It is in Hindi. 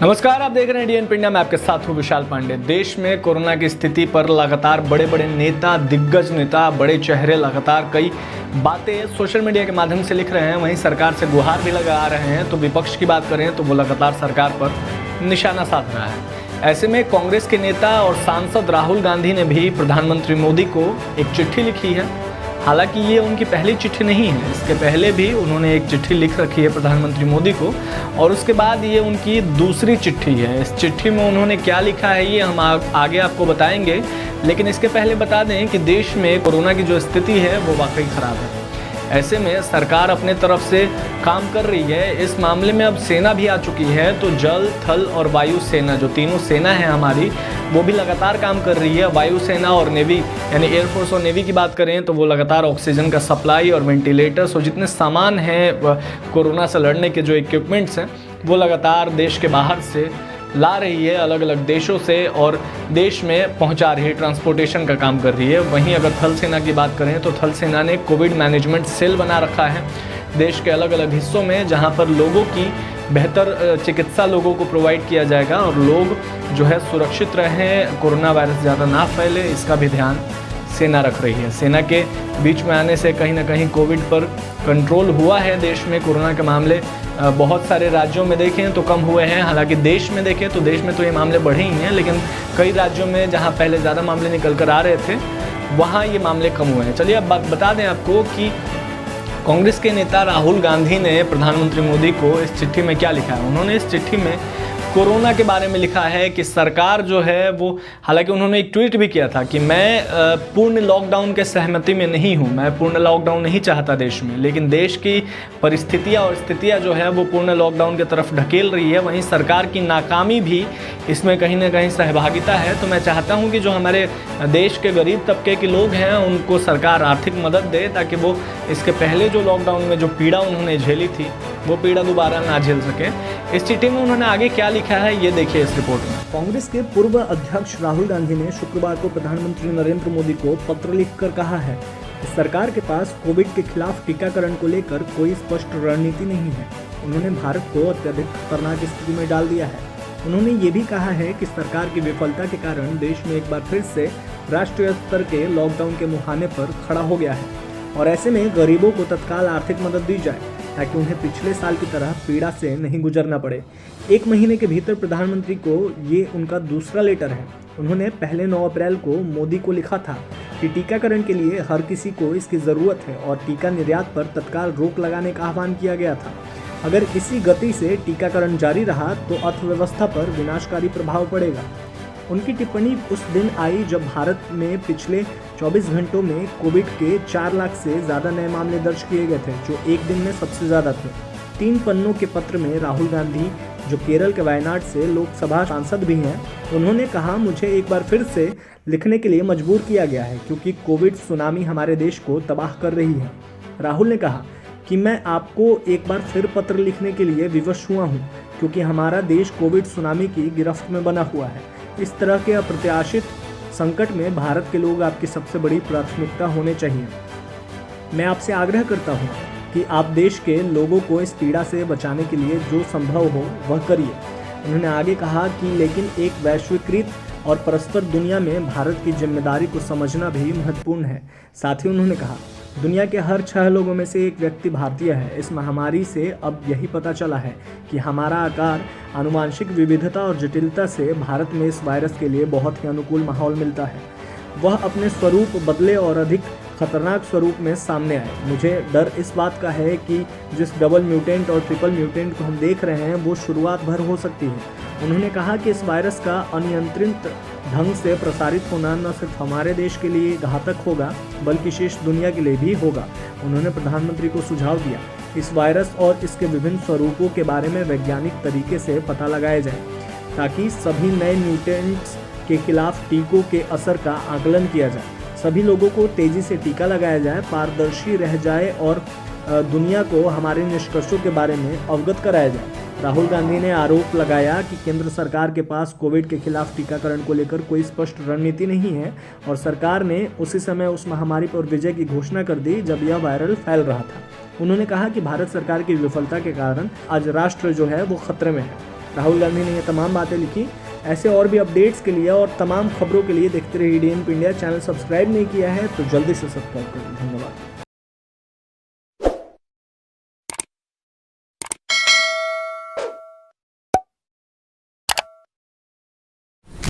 नमस्कार, आप देख रहे हैं डीएन इंडिया। मैं आपके साथ हूँ विशाल पांडे। देश में कोरोना की स्थिति पर लगातार बड़े बड़े नेता, दिग्गज नेता, बड़े चेहरे लगातार कई बातें सोशल मीडिया के माध्यम से लिख रहे हैं। वहीं सरकार से गुहार भी लगा रहे हैं। तो विपक्ष की बात करें तो वो लगातार सरकार पर निशाना साध रहा है। ऐसे में कांग्रेस के नेता और सांसद राहुल गांधी ने भी प्रधानमंत्री मोदी को एक चिट्ठी लिखी है। हालांकि ये उनकी पहली चिट्ठी नहीं है, इसके पहले भी उन्होंने एक चिट्ठी लिख रखी है प्रधानमंत्री मोदी को, और उसके बाद ये उनकी दूसरी चिट्ठी है। इस चिट्ठी में उन्होंने क्या लिखा है ये हम आगे आपको बताएंगे, लेकिन इसके पहले बता दें कि देश में कोरोना की जो स्थिति है वो वाकई ख़राब है। ऐसे में सरकार अपने तरफ से काम कर रही है। इस मामले में अब सेना भी आ चुकी है, तो जल, थल और वायु सेना, जो तीनों सेना है हमारी, वो भी लगातार काम कर रही है। वायुसेना और नेवी यानी एयरफोर्स और नेवी की बात करें तो वो लगातार ऑक्सीजन का सप्लाई और वेंटिलेटर्स और जितने सामान हैं कोरोना से लड़ने के जो इक्विपमेंट्स हैं वो लगातार देश के बाहर से ला रही है, अलग अलग देशों से, और देश में पहुंचा रही है, ट्रांसपोर्टेशन का काम कर रही है। वहीं अगर थल सेना की बात करें तो थल सेना ने कोविड मैनेजमेंट सेल बना रखा है देश के अलग अलग हिस्सों में, जहां पर लोगों की बेहतर चिकित्सा लोगों को प्रोवाइड किया जाएगा और लोग जो है सुरक्षित रहें, कोरोना वायरस ज़्यादा ना फैले, इसका भी ध्यान सेना रख रही है। सेना के बीच में आने से कहीं ना कहीं कोविड पर कंट्रोल हुआ है। देश में कोरोना के मामले बहुत सारे राज्यों में देखें तो कम हुए हैं। हालांकि देश में देखें तो देश में तो ये मामले बढ़े ही हैं, लेकिन कई राज्यों में जहां पहले ज़्यादा मामले निकल कर आ रहे थे वहां ये मामले कम हुए हैं। चलिए अब बता दें आपको कि कांग्रेस के नेता राहुल गांधी ने प्रधानमंत्री मोदी को इस चिट्ठी में क्या लिखा है। उन्होंने इस चिट्ठी में कोरोना के बारे में लिखा है कि सरकार जो है वो, हालांकि उन्होंने एक ट्वीट भी किया था कि मैं पूर्ण लॉकडाउन के सहमति में नहीं हूं, मैं पूर्ण लॉकडाउन नहीं चाहता देश में, लेकिन देश की परिस्थितियां और स्थितियां जो है वो पूर्ण लॉकडाउन की तरफ ढकेल रही है। वहीं सरकार की नाकामी भी इसमें कहीं ना कहीं सहभागिता है। तो मैं चाहता हूं कि जो हमारे देश के गरीब तबके के लोग हैं उनको सरकार आर्थिक मदद दे, ताकि वो इसके पहले जो लॉकडाउन में जो पीड़ा उन्होंने झेली थी वो पीड़ा दोबारा ना झेल सके। इस चिट्ठी में उन्होंने आगे क्या लिखा है ये देखिए इस रिपोर्ट में। कांग्रेस के पूर्व अध्यक्ष राहुल गांधी ने शुक्रवार को प्रधानमंत्री नरेंद्र मोदी को पत्र लिखकर कहा है कि सरकार के पास कोविड के खिलाफ टीकाकरण को लेकर कोई स्पष्ट रणनीति नहीं है। उन्होंने भारत को अत्यधिक खतरनाक स्थिति में डाल दिया है। उन्होंने ये भी कहा है कि सरकार की विफलता के कारण देश में एक बार फिर से राष्ट्रीय स्तर के लॉकडाउन के मुहाने पर खड़ा हो गया है, और ऐसे में गरीबों को तत्काल आर्थिक मदद दी जाए ताकि उन्हें पिछले साल की तरह पीड़ा से नहीं गुजरना पड़े। एक महीने के भीतर प्रधानमंत्री को ये उनका दूसरा लेटर है। उन्होंने पहले 9 अप्रैल को मोदी को लिखा था कि टीकाकरण के लिए हर किसी को इसकी ज़रूरत है और टीका निर्यात पर तत्काल रोक लगाने का आह्वान किया गया था। अगर इसी गति से टीकाकरण जारी रहा तो अर्थव्यवस्था पर विनाशकारी प्रभाव पड़ेगा। उनकी टिप्पणी उस दिन आई जब भारत में पिछले 24 घंटों में कोविड के 4 लाख से ज़्यादा नए मामले दर्ज किए गए थे, जो एक दिन में सबसे ज़्यादा थे। 3 पन्नों के पत्र में राहुल गांधी, जो केरल के वायनाड से लोकसभा सांसद भी हैं, उन्होंने कहा, मुझे एक बार फिर से लिखने के लिए मजबूर किया गया है क्योंकि कोविड सुनामी हमारे देश को तबाह कर रही है। राहुल ने कहा कि मैं आपको एक बार फिर पत्र लिखने के लिए विवश हुआ हूँ क्योंकि हमारा देश कोविड सुनामी की गिरफ्त में बना हुआ है। इस तरह के अप्रत्याशित संकट में भारत के लोग आपकी सबसे बड़ी प्राथमिकता होने चाहिए। मैं आपसे आग्रह करता हूं कि आप देश के लोगों को इस पीड़ा से बचाने के लिए जो संभव हो वह करिए। उन्होंने आगे कहा कि लेकिन एक वैश्वीकृत और परस्पर दुनिया में भारत की जिम्मेदारी को समझना भी महत्वपूर्ण है। साथ ही उन्होंने कहा, दुनिया के हर 6 लोगों में से एक व्यक्ति भारतीय है। इस महामारी से अब यही पता चला है कि हमारा आकार, आनुवांशिक विविधता और जटिलता से भारत में इस वायरस के लिए बहुत ही अनुकूल माहौल मिलता है। वह अपने स्वरूप बदले और अधिक खतरनाक स्वरूप में सामने आए। मुझे डर इस बात का है कि जिस डबल म्यूटेंट और ट्रिपल म्यूटेंट को हम देख रहे हैं वो शुरुआत भर हो सकती है। उन्होंने कहा कि इस वायरस का अनियंत्रित ढंग से प्रसारित होना न सिर्फ हमारे देश के लिए घातक होगा बल्कि शेष दुनिया के लिए भी होगा। उन्होंने प्रधानमंत्री को सुझाव दिया इस वायरस और इसके विभिन्न स्वरूपों के बारे में वैज्ञानिक तरीके से पता लगाया जाए ताकि सभी नए म्यूटेंट्स के खिलाफ टीकों के असर का आकलन किया जाए, सभी लोगों को तेजी से टीका लगाया जाए, पारदर्शी रह जाए और दुनिया को हमारे निष्कर्षों के बारे में अवगत कराया जाए। राहुल गांधी ने आरोप लगाया कि केंद्र सरकार के पास कोविड के खिलाफ टीकाकरण को लेकर कोई स्पष्ट रणनीति नहीं है और सरकार ने उसी समय उस महामारी पर विजय की घोषणा कर दी जब यह वायरल फैल रहा था। उन्होंने कहा कि भारत सरकार की विफलता के कारण आज राष्ट्र जो है वो खतरे में है। राहुल गांधी ने ये तमाम बातें लिखी। ऐसे और भी अपडेट्स के लिए और तमाम खबरों के लिए देखते रहिए डीएनपी इंडिया। चैनल सब्सक्राइब नहीं किया है तो जल्दी से सब्सक्राइब करें। धन्यवाद।